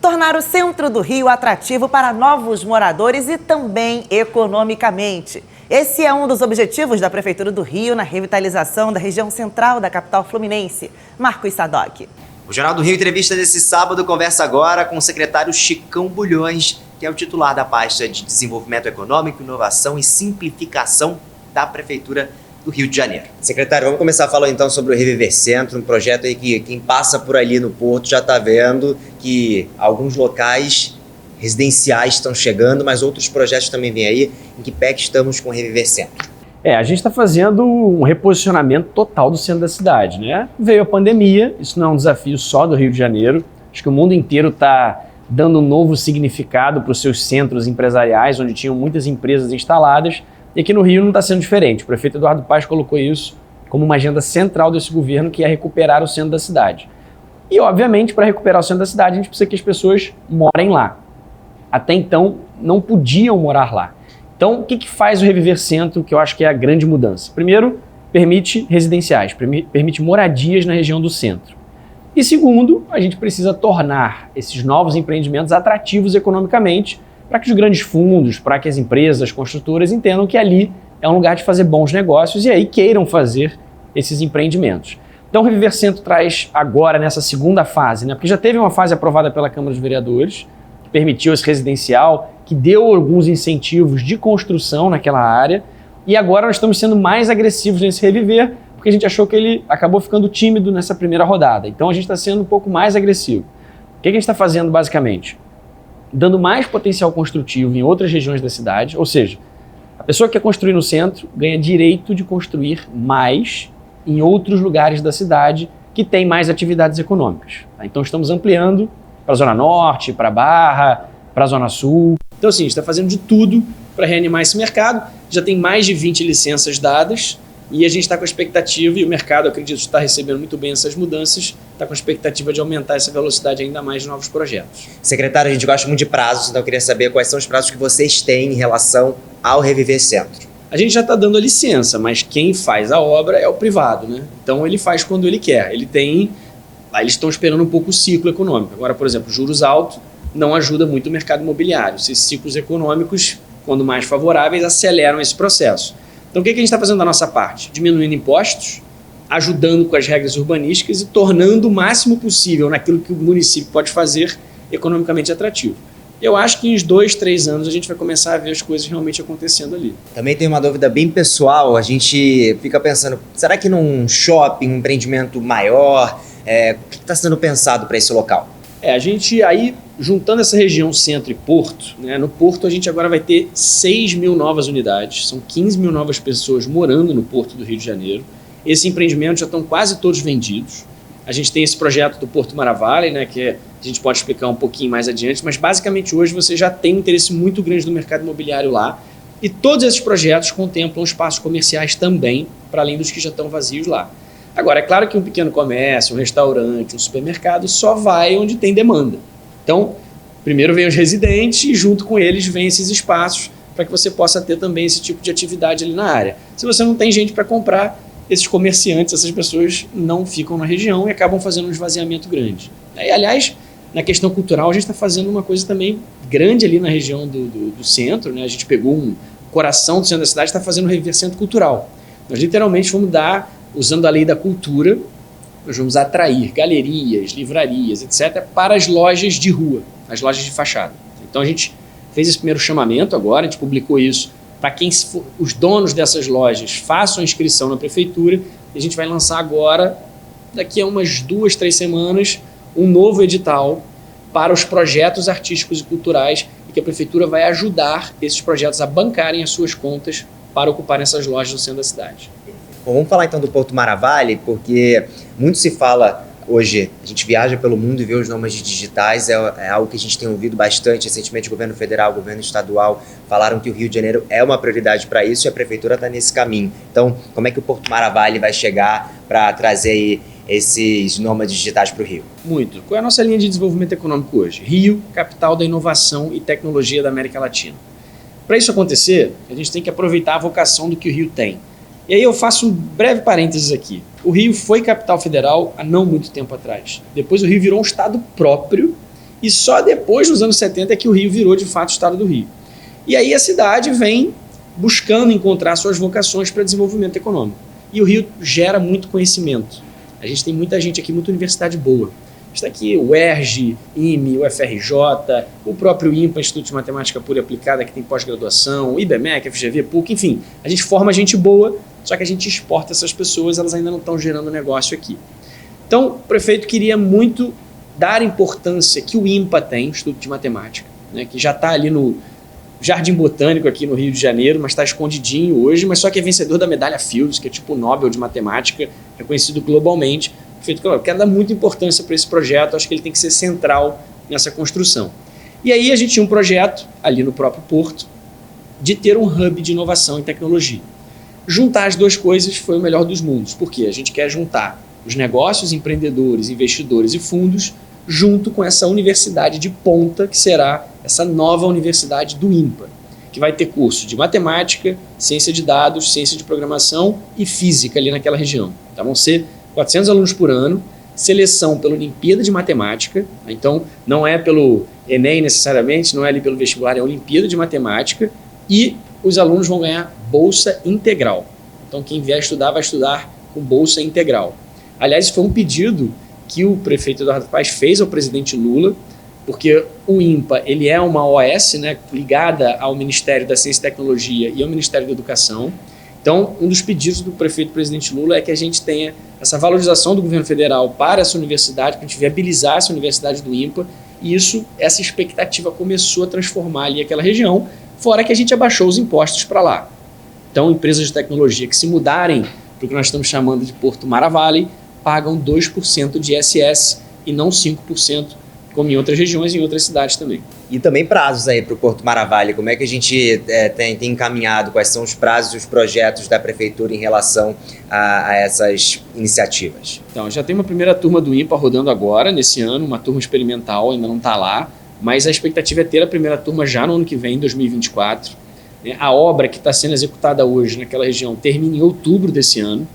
tornar o centro do Rio atrativo para novos moradores e também economicamente. Esse é um dos objetivos da Prefeitura do Rio na revitalização da região central da capital fluminense. Marcos Sadoc. O Jornal do Rio Entrevista desse sábado conversa agora com o secretário Chicão Bulhões, que é o titular da pasta de Desenvolvimento Econômico, Inovação e Simplificação da Prefeitura do Rio de Janeiro. Secretário, vamos começar falando então sobre o Reviver Centro, um projeto aí que quem passa por ali no Porto já está vendo que alguns locais residenciais estão chegando, mas outros projetos também vêm aí. Em que pé que estamos com o Reviver Centro? A gente está fazendo um reposicionamento total do centro da cidade, né? Veio a pandemia, isso não é um desafio só do Rio de Janeiro, acho que o mundo inteiro está dando um novo significado para os seus centros empresariais, onde tinham muitas empresas instaladas, e aqui no Rio não está sendo diferente. O prefeito Eduardo Paes colocou isso como uma agenda central desse governo, que é recuperar o centro da cidade. E, obviamente, para recuperar o centro da cidade, a gente precisa que as pessoas morem lá. Até então, não podiam morar lá. Então, o que faz o Reviver Centro, que eu acho que é a grande mudança? Primeiro, permite residenciais, permite moradias na região do centro. E segundo, a gente precisa tornar esses novos empreendimentos atrativos economicamente para que os grandes fundos, para que as empresas, as construtoras entendam que ali é um lugar de fazer bons negócios e aí queiram fazer esses empreendimentos. Então, o Reviver Centro traz agora, nessa segunda fase, né? Porque já teve uma fase aprovada pela Câmara dos Vereadores, que permitiu esse residencial, que deu alguns incentivos de construção naquela área, e agora nós estamos sendo mais agressivos nesse Reviver, porque a gente achou que ele acabou ficando tímido nessa primeira rodada. Então a gente está sendo um pouco mais agressivo. O que a gente está fazendo basicamente? Dando mais potencial construtivo em outras regiões da cidade, ou seja, a pessoa que quer construir no centro ganha direito de construir mais em outros lugares da cidade que tem mais atividades econômicas. Então estamos ampliando para a Zona Norte, para a Barra, para a Zona Sul. Então, assim, a gente está fazendo de tudo para reanimar esse mercado. Já tem mais de 20 licenças dadas e a gente está com a expectativa, e o mercado, acredito, está recebendo muito bem essas mudanças, está com a expectativa de aumentar essa velocidade ainda mais de novos projetos. Secretário, a gente gosta muito de prazos, então eu queria saber quais são os prazos que vocês têm em relação ao Reviver Centro. A gente já está dando a licença, mas quem faz a obra é o privado, né? Então ele faz quando ele quer. Eles estão esperando um pouco o ciclo econômico. Agora, por exemplo, juros altos não ajuda muito o mercado imobiliário. Esses ciclos econômicos, quando mais favoráveis, aceleram esse processo. Então, o que a gente está fazendo da nossa parte? Diminuindo impostos, ajudando com as regras urbanísticas e tornando o máximo possível naquilo que o município pode fazer economicamente atrativo. Eu acho que em uns 2, 3 anos a gente vai começar a ver as coisas realmente acontecendo ali. Também tem uma dúvida bem pessoal, a gente fica pensando, será que num shopping, um empreendimento maior, o que está sendo pensado para esse local? A gente aí, juntando essa região centro e porto, né, no porto a gente agora vai ter 6 mil novas unidades, são 15 mil novas pessoas morando no porto do Rio de Janeiro. Esses empreendimentos já estão quase todos vendidos. A gente tem esse projeto do Porto Maravilha, né, que a gente pode explicar um pouquinho mais adiante, mas basicamente hoje você já tem um interesse muito grande do mercado imobiliário lá, e todos esses projetos contemplam espaços comerciais também, para além dos que já estão vazios lá. Agora, é claro que um pequeno comércio, um restaurante, um supermercado só vai onde tem demanda. Então, primeiro vem os residentes e junto com eles vem esses espaços para que você possa ter também esse tipo de atividade ali na área. Se você não tem gente para comprar, esses comerciantes, essas pessoas não ficam na região e acabam fazendo um esvaziamento grande. E, aliás, na questão cultural, a gente está fazendo uma coisa também grande ali na região do centro, né? A gente pegou um coração do centro da cidade e está fazendo um Reviver Centro cultural. Nós literalmente vamos dar, usando a lei da cultura, nós vamos atrair galerias, livrarias, etc., para as lojas de rua, as lojas de fachada. Então a gente fez esse primeiro chamamento agora, a gente publicou isso para quem os donos dessas lojas façam a inscrição na prefeitura, e a gente vai lançar agora, daqui a umas 2, 3 semanas, um novo edital para os projetos artísticos e culturais, e que a prefeitura vai ajudar esses projetos a bancarem as suas contas para ocuparem essas lojas no centro da cidade. Bom, vamos falar então do Porto Maravilha, porque muito se fala hoje, a gente viaja pelo mundo e vê os nômades digitais, é algo que a gente tem ouvido bastante. Recentemente o governo federal, o governo estadual falaram que o Rio de Janeiro é uma prioridade para isso e a prefeitura está nesse caminho. Então, como é que o Porto Maravilha vai chegar para trazer aí esses nômades digitais para o Rio? Muito. Qual é a nossa linha de desenvolvimento econômico hoje? Rio, capital da inovação e tecnologia da América Latina. Para isso acontecer, a gente tem que aproveitar a vocação do que o Rio tem. E aí eu faço um breve parênteses aqui. O Rio foi capital federal há não muito tempo atrás. Depois o Rio virou um estado próprio e só depois, nos anos 70, é que o Rio virou de fato o estado do Rio. E aí a cidade vem buscando encontrar suas vocações para desenvolvimento econômico. E o Rio gera muito conhecimento. A gente tem muita gente aqui, muita universidade boa. Está aqui o ERJ, IME, o FRJ, o próprio INPA, Instituto de Matemática Pura e Aplicada, que tem pós-graduação, o IBMEC, FGV, PUC, enfim. A gente forma gente boa, só que a gente exporta essas pessoas, elas ainda não estão gerando negócio aqui. Então, o prefeito queria muito dar importância que o INPA tem, o Instituto de Matemática, né, que já está ali no Jardim Botânico aqui no Rio de Janeiro, mas está escondidinho hoje, mas só que é vencedor da medalha Fields, que é tipo o Nobel de Matemática, reconhecido globalmente. Eu quero dar muita importância para esse projeto, acho que ele tem que ser central nessa construção. E aí a gente tinha um projeto, ali no próprio Porto, de ter um hub de inovação e tecnologia. Juntar as duas coisas foi o melhor dos mundos, porque a gente quer juntar os negócios, empreendedores, investidores e fundos, junto com essa universidade de ponta, que será essa nova universidade do INPA, que vai ter curso de matemática, ciência de dados, ciência de programação e física ali naquela região. Então vão ser 400 alunos por ano, seleção pela Olimpíada de Matemática, então não é pelo Enem necessariamente, não é ali pelo vestibular, é a Olimpíada de Matemática, e os alunos vão ganhar bolsa integral. Então quem vier estudar vai estudar com bolsa integral. Aliás, foi um pedido que o prefeito Eduardo Paes fez ao presidente Lula, porque o INPA ele é uma OS, né, ligada ao Ministério da Ciência e Tecnologia e ao Ministério da Educação. Então, um dos pedidos do prefeito presidente Lula é que a gente tenha essa valorização do governo federal para essa universidade, que a gente viabilizar essa universidade do INPA, e essa expectativa começou a transformar ali aquela região, fora que a gente abaixou os impostos para lá. Então, empresas de tecnologia que se mudarem para o que nós estamos chamando de Porto Mara Valley, pagam 2% de ISS e não 5%, como em outras regiões e em outras cidades também. E também prazos aí para o Porto Mara Valley. Como é que a gente tem encaminhado? Quais são os prazos e os projetos da Prefeitura em relação a essas iniciativas? Então, já tem uma primeira turma do INPA rodando agora, nesse ano, uma turma experimental, ainda não está lá, mas a expectativa é ter a primeira turma já no ano que vem, em 2024. A obra que está sendo executada hoje naquela região termina em outubro desse ano.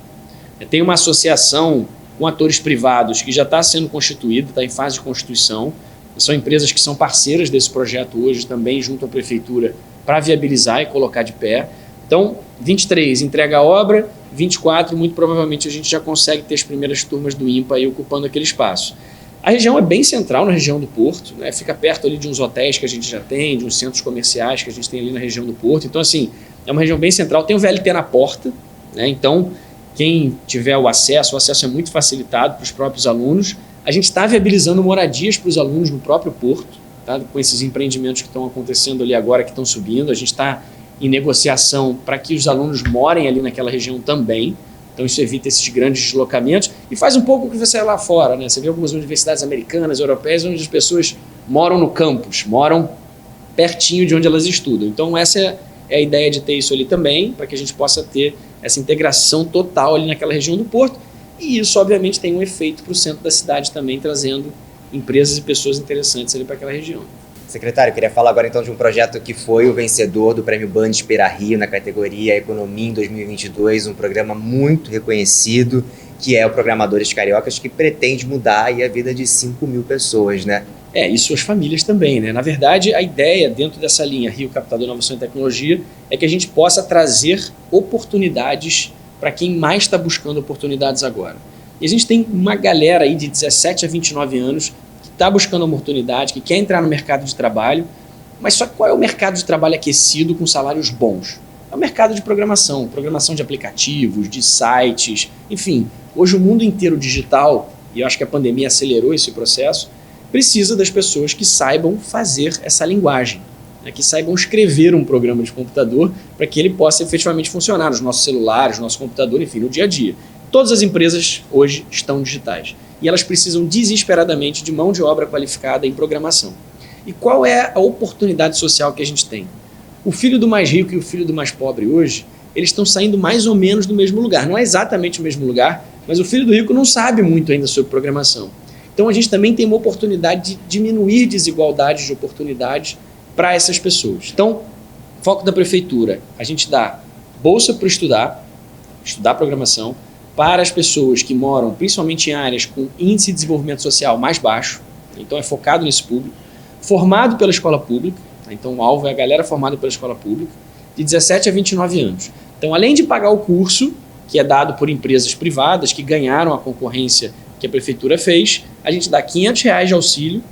Tem uma associação com atores privados que já está sendo constituída, está em fase de constituição. São empresas que são parceiras desse projeto hoje também, junto à Prefeitura, para viabilizar e colocar de pé. Então, 23 entrega a obra, 24 muito provavelmente a gente já consegue ter as primeiras turmas do INPA aí ocupando aquele espaço. A região é bem central na região do Porto, né? Fica perto ali de uns hotéis que a gente já tem, de uns centros comerciais que a gente tem ali na região do Porto. Então, assim, é uma região bem central. Tem o VLT na porta, né? Então, quem tiver o acesso é muito facilitado para os próprios alunos. A gente está viabilizando moradias para os alunos no próprio Porto, tá? Com esses empreendimentos que estão acontecendo ali agora, que estão subindo. A gente está em negociação para que os alunos morem ali naquela região também. Então isso evita esses grandes deslocamentos e faz um pouco o que você é lá fora, né? Você vê algumas universidades americanas, europeias, onde as pessoas moram no campus, moram pertinho de onde elas estudam. Então essa é a ideia de ter isso ali também, para que a gente possa ter essa integração total ali naquela região do Porto. E isso, obviamente, tem um efeito para o centro da cidade também, trazendo empresas e pessoas interessantes ali para aquela região. Secretário, eu queria falar agora então de um projeto que foi o vencedor do Prêmio Band Espera Rio na categoria Economia em 2022, um programa muito reconhecido, que é o Programadores Cariocas, que pretende mudar aí a vida de 5 mil pessoas, né? E suas famílias também, né? Na verdade, a ideia dentro dessa linha Rio Capital da Inovação e Tecnologia é que a gente possa trazer oportunidades para quem mais está buscando oportunidades agora. E a gente tem uma galera aí de 17 a 29 anos que está buscando oportunidade, que quer entrar no mercado de trabalho, mas só que qual é o mercado de trabalho aquecido com salários bons? É o mercado de programação de aplicativos, de sites, enfim. Hoje o mundo inteiro digital, e eu acho que a pandemia acelerou esse processo, precisa das pessoas que saibam fazer essa linguagem, né, que saibam escrever um programa de computador para que ele possa efetivamente funcionar nos nossos celulares, no nosso computador, enfim, no dia a dia. Todas as empresas hoje estão digitais e elas precisam desesperadamente de mão de obra qualificada em programação. E qual é a oportunidade social que a gente tem? O filho do mais rico e o filho do mais pobre hoje, eles estão saindo mais ou menos do mesmo lugar. Não é exatamente o mesmo lugar, mas o filho do rico não sabe muito ainda sobre programação. Então a gente também tem uma oportunidade de diminuir desigualdades de oportunidades para essas pessoas. Então, foco da prefeitura, a gente dá bolsa para estudar programação, para as pessoas que moram principalmente em áreas com índice de desenvolvimento social mais baixo. Então é focado nesse público, formado pela escola pública, tá? Então o alvo é a galera formada pela escola pública, de 17 a 29 anos. Então, além de pagar o curso, que é dado por empresas privadas que ganharam a concorrência que a prefeitura fez, a gente dá R$500 de auxílio,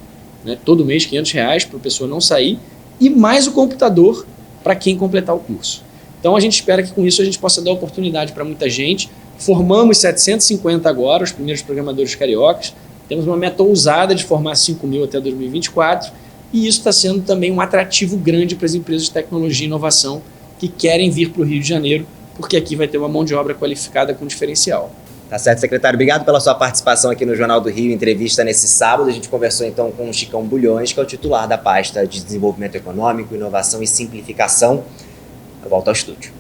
né, todo mês R$500 para a pessoa não sair, e mais o computador para quem completar o curso. Então a gente espera que com isso a gente possa dar oportunidade para muita gente. Formamos 750 agora, os primeiros programadores cariocas, temos uma meta ousada de formar 5.000 até 2024, e isso está sendo também um atrativo grande para as empresas de tecnologia e inovação que querem vir para o Rio de Janeiro, porque aqui vai ter uma mão de obra qualificada com diferencial. Tá certo, secretário. Obrigado pela sua participação aqui no Jornal do Rio, entrevista nesse sábado. A gente conversou então com o Chicão Bulhões, que é o titular da pasta de Desenvolvimento Econômico, Inovação e Simplificação. Eu volto ao estúdio.